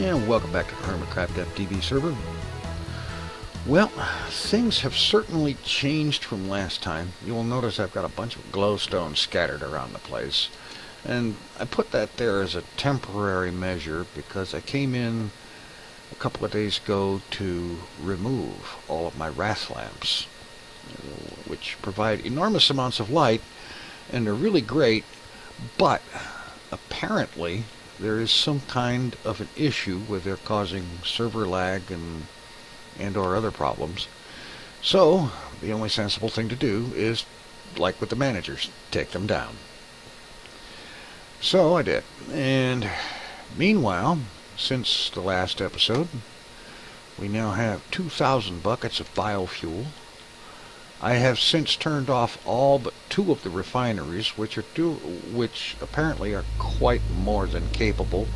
And welcome back to the Hermitcraft FTB server. Well, things have certainly changed from last time. You will notice I've got a bunch of glowstones scattered around the place. And I put that there as a temporary measure because I came in a couple of days ago to remove all of my wrath lamps, which provide enormous amounts of light, and they're really great, but apparently there is some kind of an issue where they're causing server lag and or other problems. So the only sensible thing to do is, like with the managers, take them down. So I did. And meanwhile, since the last episode, we now have 2,000 buckets of biofuel. I have since turned off all but 2 of the refineries, which apparently are quite more than capable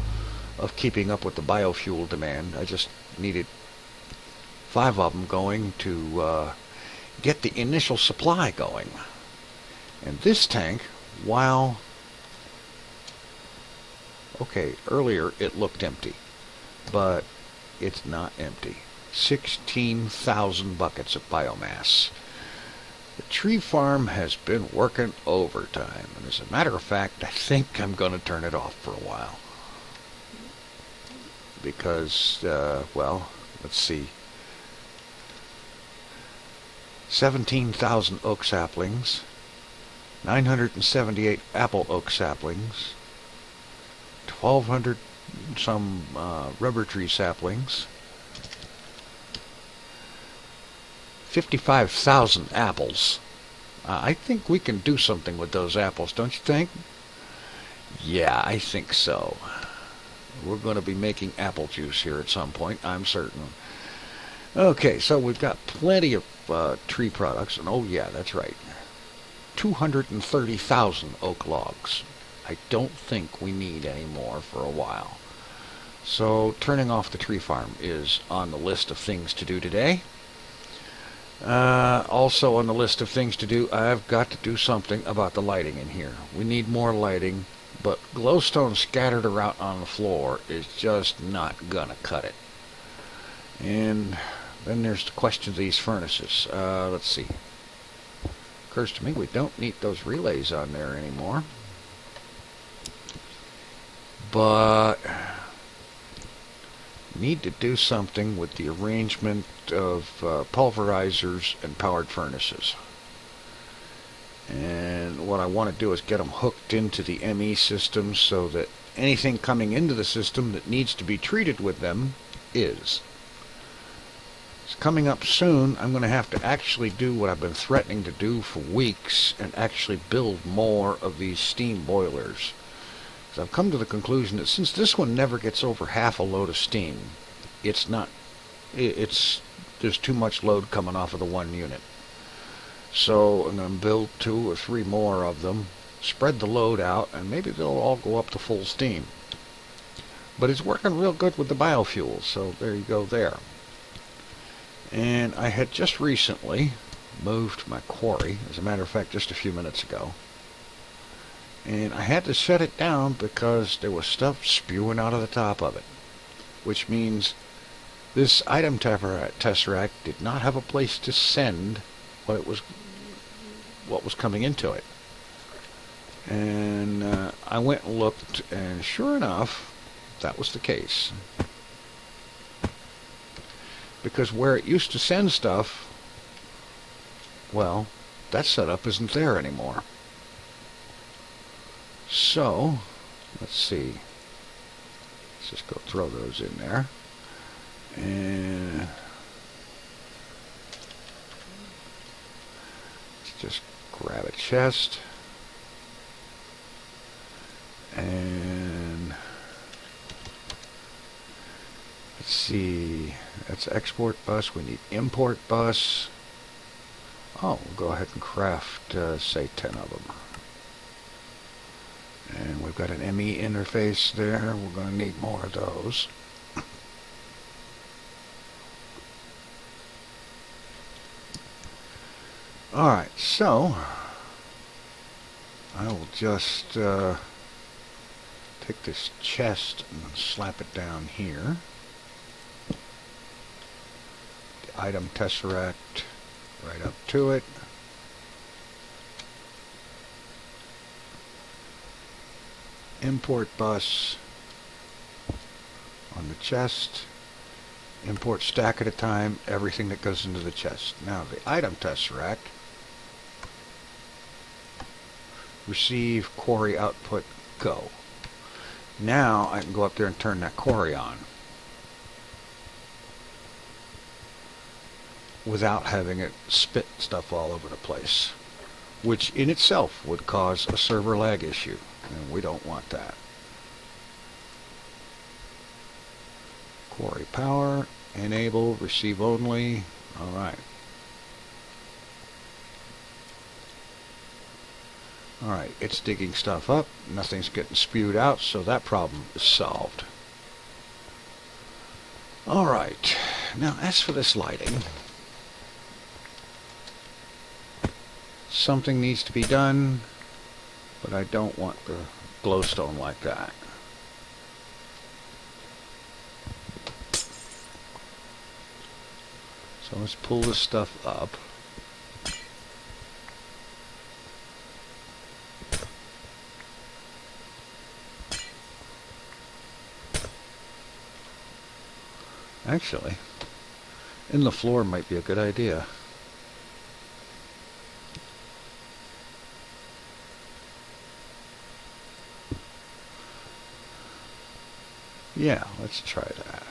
of keeping up with the biofuel demand. I just needed 5 of them going to get the initial supply going. And this tank, while okay, earlier it looked empty, but it's not empty. 16,000 buckets of biomass. The tree farm has been working overtime, and as a matter of fact, I think I'm going to turn it off for a while. Because, well, let's see. 17,000 oak saplings, 978 apple oak saplings, 1,200 some rubber tree saplings, 55,000 apples. I think we can do something with those apples, don't you think? Yeah, I think so. We're going to be making apple juice here at some point, I'm certain. Okay, so we've got plenty of tree products, and oh yeah, that's right. 230,000 oak logs. I don't think we need any more for a while. So turning off the tree farm is on the list of things to do today. Also on the list of things to do, I've got to do something about the lighting in here. We need more lighting, but glowstone scattered around on the floor is just not gonna cut it. And then there's the question of these furnaces. Let's see. Occurs to me we don't need those relays on there anymore. But need to do something with the arrangement of pulverizers and powered furnaces. And what I want to do is get them hooked into the ME system so that anything coming into the system that needs to be treated with them is. It's coming up soon. I'm going to have to actually do what I've been threatening to do for weeks and actually build more of these steam boilers. I've come to the conclusion that since this one never gets over half a load of steam, there's too much load coming off of the one unit. So I'm going to build 2 or 3 more of them, spread the load out, and maybe they'll all go up to full steam. But it's working real good with the biofuel, so there you go there. And I had just recently moved my quarry, as a matter of fact, just a few minutes ago. And I had to shut it down because there was stuff spewing out of the top of it. Which means this item tesseract did not have a place to send what was coming into it. And I went and looked, and sure enough, that was the case. Because where it used to send stuff, well, that setup isn't there anymore. So, let's see. Let's just go throw those in there. And let's just grab a chest. And let's see. That's export bus. We need import bus. Oh, we'll go ahead and craft, say, 10 of them. And we've got an ME interface there. We're going to need more of those. Alright, so I will just take this chest and slap it down here. The item tesseract right up to it. Import bus on the chest. Import stack at a time, everything that goes into the chest. Now the item tesseract. Receive quarry output, go. Now I can go up there and turn that quarry on without having it spit stuff all over the place, which in itself would cause a server lag issue, and we don't want that. Quarry power, enable, receive only. Alright. Alright, it's digging stuff up. Nothing's getting spewed out, so that problem is solved. Alright, now as for this lighting, something needs to be done, but I don't want the glowstone like that. So let's pull this stuff up. Actually, in the floor might be a good idea. Yeah, let's try that.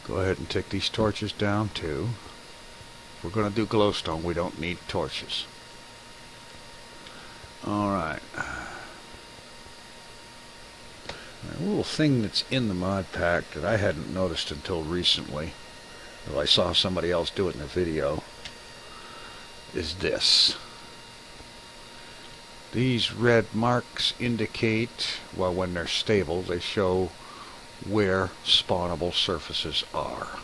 Go ahead and take these torches down too. If we're going to do glowstone, we don't need torches. Alright. A little thing that's in the mod pack that I hadn't noticed until recently, though I saw somebody else do it in a video, is this. These red marks indicate, well, when they're stable, they show where spawnable surfaces are.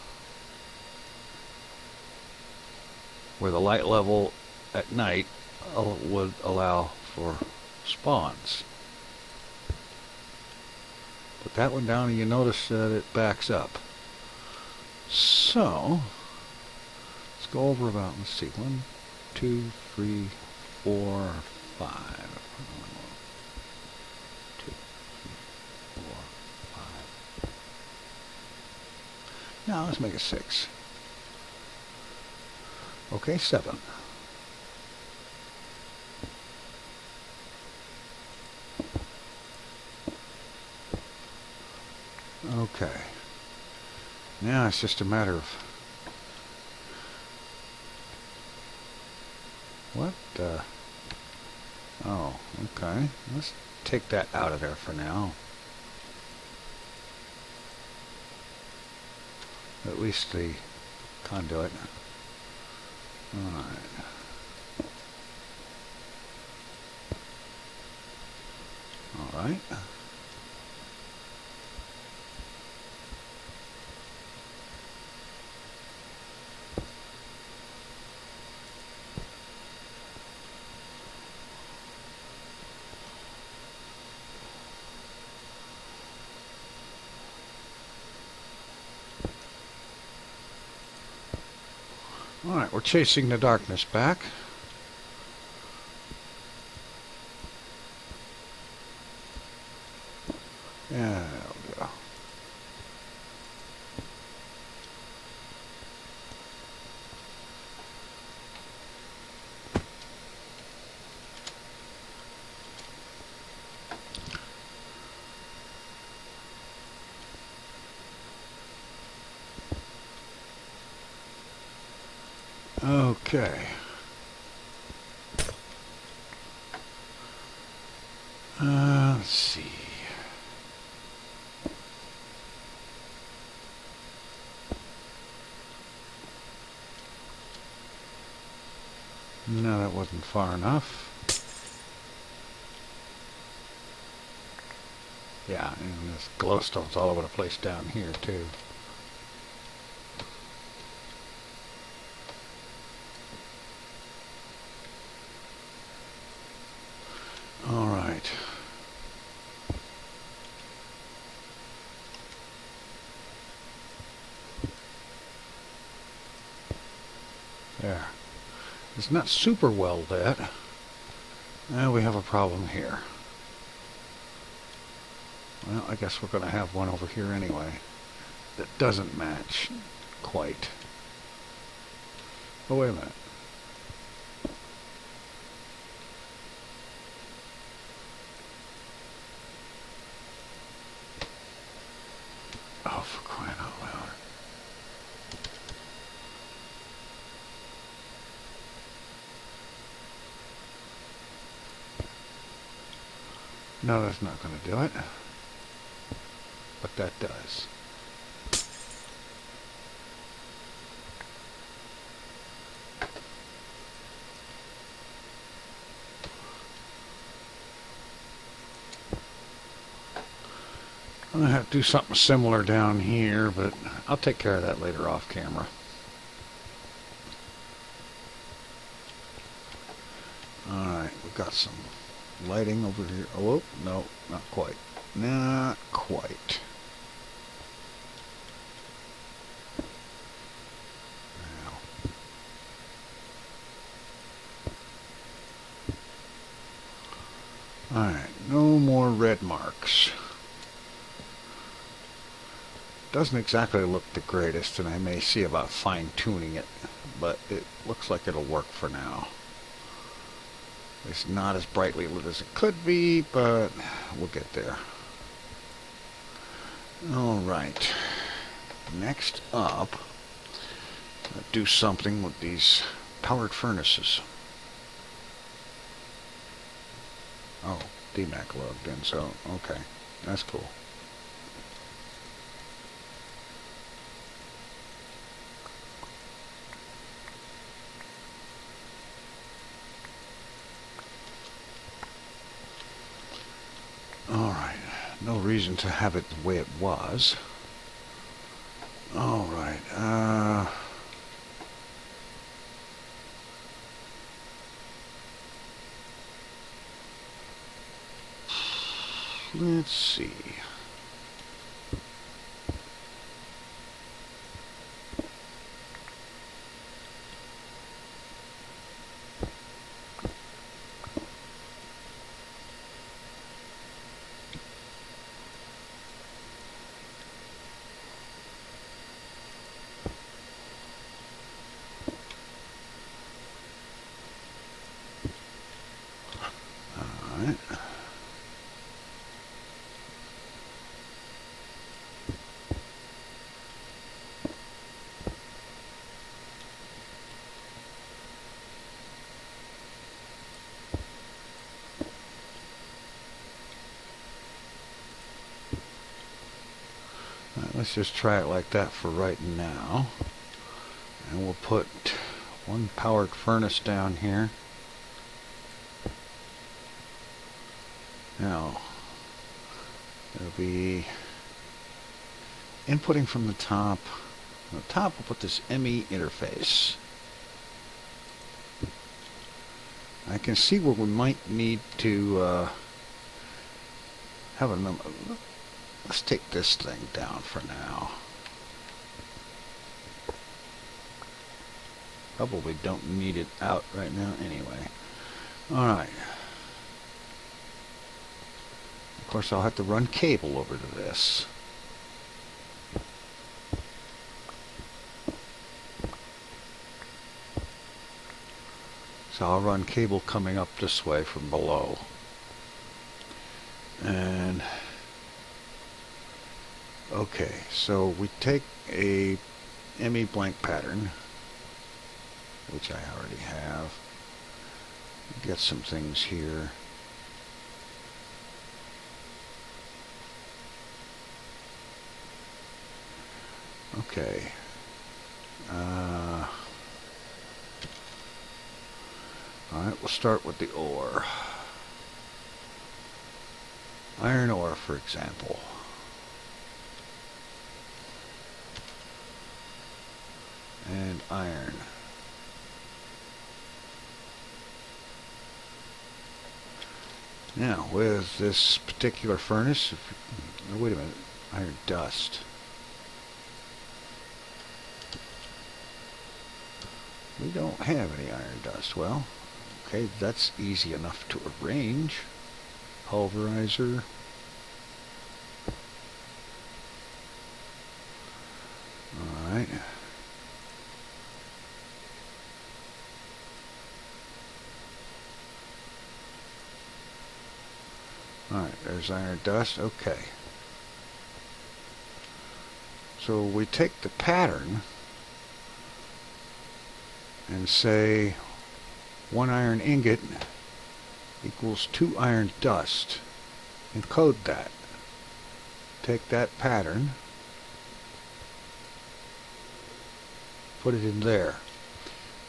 Where the light level at night would allow for spawns. Put that one down and you notice that it backs up. So, let's go over about, let's see, 1, 2, 3, 4, 5. 2, 3, 4, 5. Now let's make it 6. Okay, 7. Okay. Now it's just a matter of what? Oh, okay. Let's take that out of there for now. At least the conduit. Alright. Alright. Alright, we're chasing the darkness back. Yeah, there we go. Okay. Let's see. No, that wasn't far enough. Yeah, and there's glowstones all over the place down here too. There. It's not super well lit. And we have a problem here. Well, I guess we're going to have one over here anyway that doesn't match quite. Oh, wait a minute. Oh, for crying out loud. No, that's not going to do it. But that does. I'm going to have to do something similar down here, but I'll take care of that later off camera. Alright, we've got some lighting over here. Oh, no, not quite. Not quite. Alright, no more red marks. Doesn't exactly look the greatest, and I may see about fine-tuning it, but it looks like it'll work for now. It's not as brightly lit as it could be, but we'll get there. Alright, next up, I'll do something with these powered furnaces. Oh, DMAC logged in, so okay, that's cool. Alright, no reason to have it the way it was. Alright, let's see. Alright. Let's just try it like that for right now. And we'll put one powered furnace down here. Now, it'll be inputting from the top. On the top, we'll put this ME interface. I can see where we might need to have a number. Let's take this thing down for now. Probably don't need it out right now anyway. Alright. Of course, I'll have to run cable over to this. So I'll run cable coming up this way from below. And okay, so we take a ME blank pattern, which I already have. Get some things here. Okay. Alright, we'll start with the ore. Iron ore, for example. And iron. Now, with this particular furnace, oh, wait a minute, iron dust. We don't have any iron dust. Well, okay, that's easy enough to arrange. Pulverizer. Alright. Alright, there's iron dust. Okay. So we take the pattern and say 1 iron ingot equals 2 iron dust. Encode that. Take that pattern, put it in there.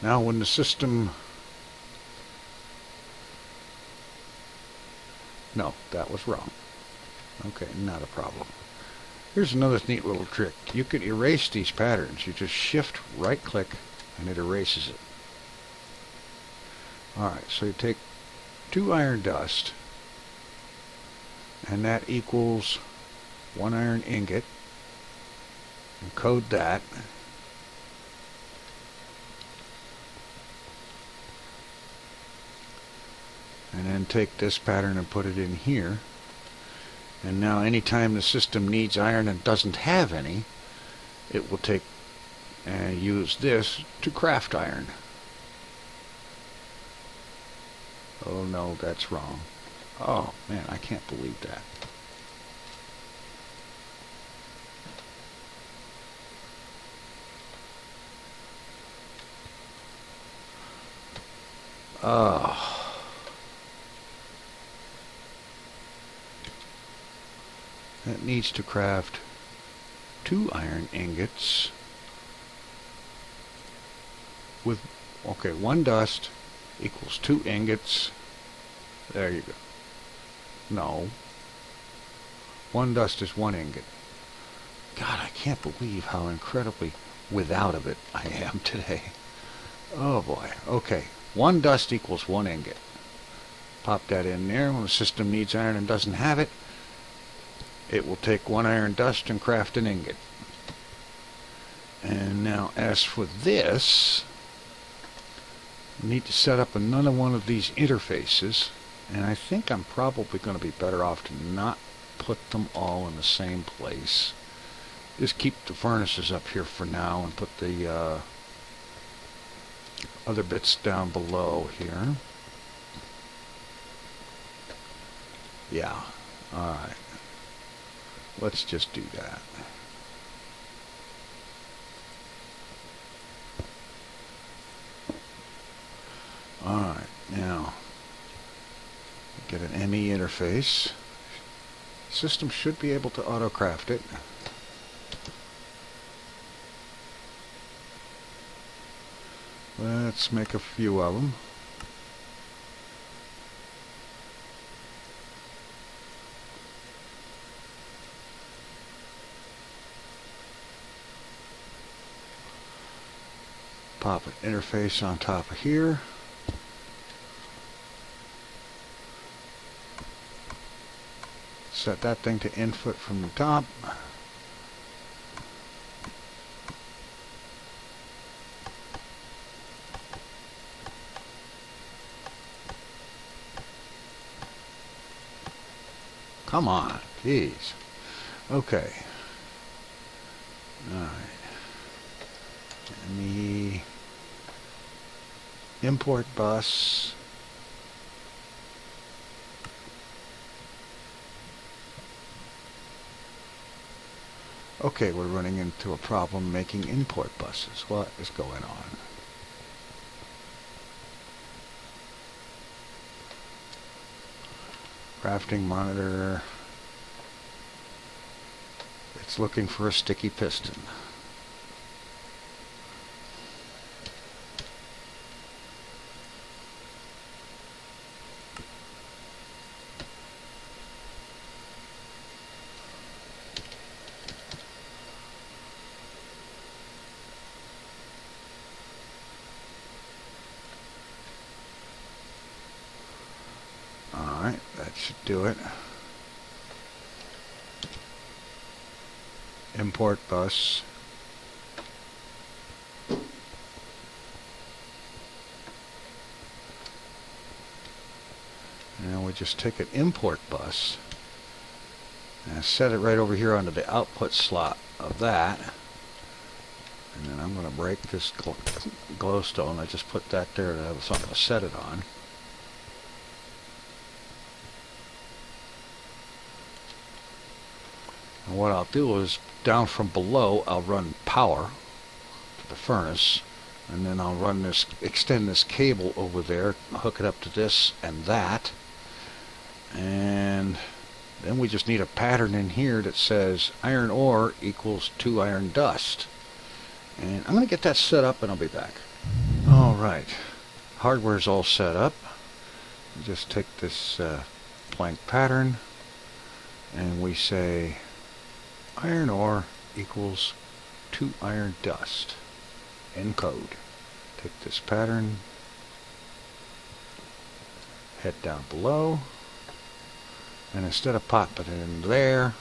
Now when the system... No, that was wrong. Okay, not a problem. Here's another neat little trick. You could erase these patterns. You just shift right click and it erases it. Alright, so you take 2 iron dust and that equals 1 iron ingot. Encode that. And then take this pattern and put it in here. And now anytime the system needs iron and doesn't have any, it will take and use this to craft iron. Oh no, that's wrong. Oh man, I can't believe that. Oh. That needs to craft 2 iron ingots with, okay, 1 dust equals 2 ingots. There you go. No. 1 dust is 1 ingot. God, I can't believe how incredibly without of it I am today. Oh boy. Okay. 1 dust equals 1 ingot. Pop that in there. When the system needs iron and doesn't have it, it will take 1 iron dust and craft an ingot. And now as for this, we need to set up another one of these interfaces, and I think I'm probably going to be better off to not put them all in the same place. Just keep the furnaces up here for now and put the other bits down below here. Yeah, alright. Let's just do that. Alright, now get an ME interface. System should be able to auto-craft it. Let's make a few of them. Pop an interface on top of here. Set that thing to input from the top. Come on, jeez. Okay. All right. Let me import bus. Okay, we're running into a problem making import buses. What is going on? Crafting monitor. It's looking for a sticky piston. Alright, that should do it. Import bus. And we just take an import bus and set it right over here onto the output slot of that. And then I'm going to break this glowstone. I just put that there to have something to set it on. And what I'll do is down from below I'll run power to the furnace, and then I'll run this, extend this cable over there, hook it up to this and that, and then we just need a pattern in here that says iron ore equals 2 iron dust. And I'm going to get that set up and I'll be back. Alright, hardware's all set up. Just take this blank pattern and we say iron ore equals 2 iron dust. Encode. Take this pattern, head down below, and instead of popping it in there,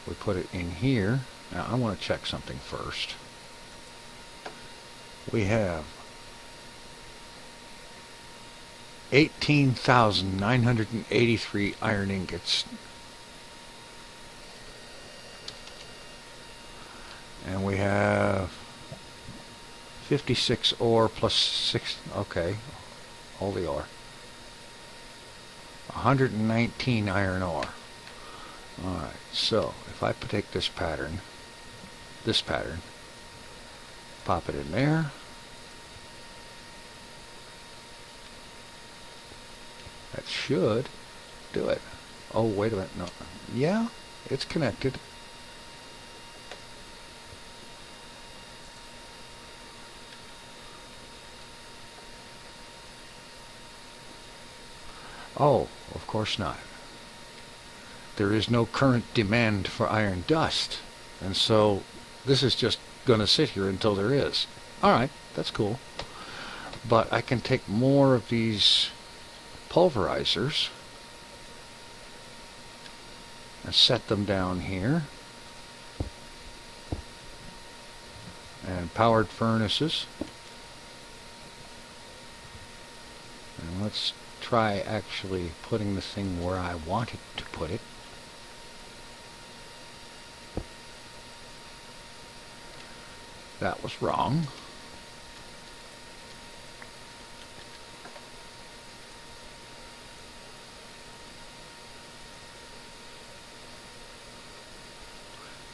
we put it in here. Now I want to check something first. We have 18,983 iron ingots. And we have 56 ore plus 6, okay, all the ore. 119 iron ore. Alright, so if I take this pattern, pop it in there. That should do it. Oh, wait a minute, no. Yeah, it's connected. Oh, of course not. There is no current demand for iron dust, and so this is just going to sit here until there is. Alright, that's cool. But I can take more of these pulverizers and set them down here, and powered furnaces, and let's try actually putting the thing where I wanted to put it. That was wrong.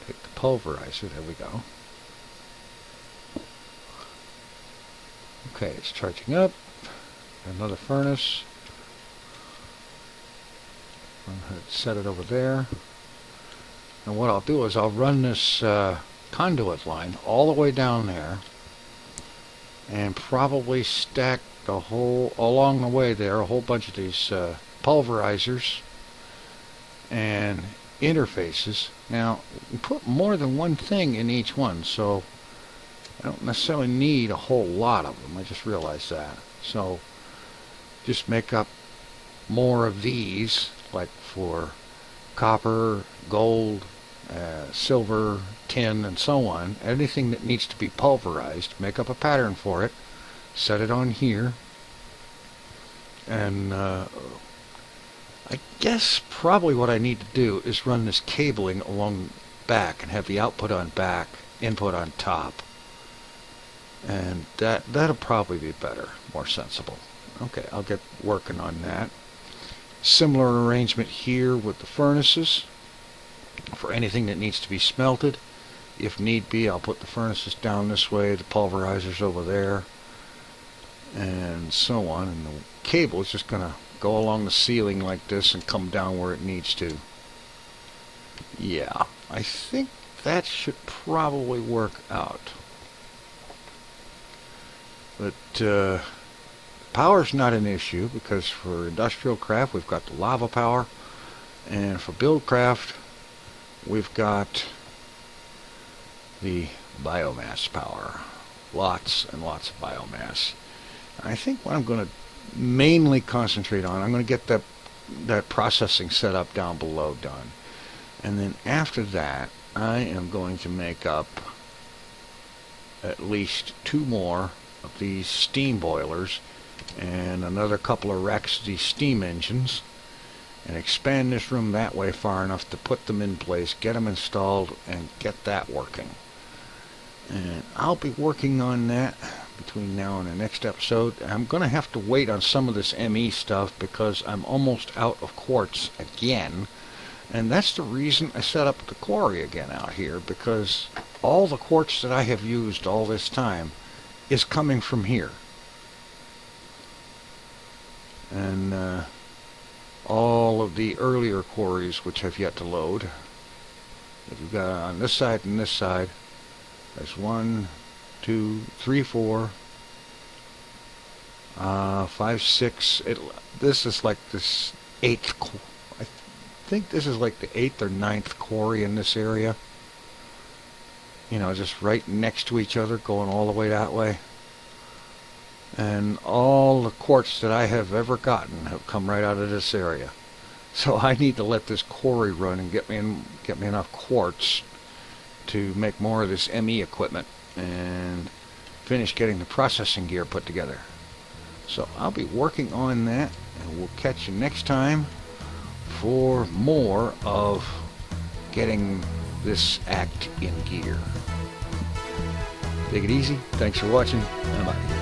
Take the pulverizer, there we go. Okay, it's charging up. Another furnace. I'm going to set it over there. And what I'll do is I'll run this conduit line all the way down there and probably stack the whole, along the way there, a whole bunch of these pulverizers and interfaces. Now, you put more than one thing in each one, so I don't necessarily need a whole lot of them. I just realized that. So just make up more of these, like for copper, gold, silver, tin, and so on. Anything that needs to be pulverized, make up a pattern for it, set it on here, and I guess probably what I need to do is run this cabling along back and have the output on back, input on top, and that'll probably be better, more sensible. Okay, I'll get working on that. Similar arrangement here with the furnaces. For anything that needs to be smelted, if need be, I'll put the furnaces down this way, the pulverizers over there, and so on. And the cable is just going to go along the ceiling like this and come down where it needs to. Yeah, I think that should probably work out. But power's not an issue, because for industrial craft we've got the lava power, and for build craft we've got the biomass power. Lots and lots of biomass. I think what I'm going to mainly concentrate on, I'm going to get that processing set up down below done. And then after that, I am going to make up at least 2 more of these steam boilers and another couple of racks of these steam engines, and expand this room that way far enough to put them in place, get them installed, and get that working. And I'll be working on that between now and the next episode. I'm going to have to wait on some of this ME stuff because I'm almost out of quartz again. And that's the reason I set up the quarry again out here, because all the quartz that I have used all this time is coming from here. And all of the earlier quarries which have yet to load. If you've got on this side and this side, there's 1, 2, 3, 4, 5, 6. This is like this 8th. I think this is like the 8th or 9th quarry in this area. You know, just right next to each other, going all the way that way. And all the quartz that I have ever gotten have come right out of this area. So I need to let this quarry run and get me enough quartz to make more of this ME equipment and finish getting the processing gear put together. So I'll be working on that, and we'll catch you next time for more of getting this act in gear. Take it easy. Thanks for watching. Bye-bye.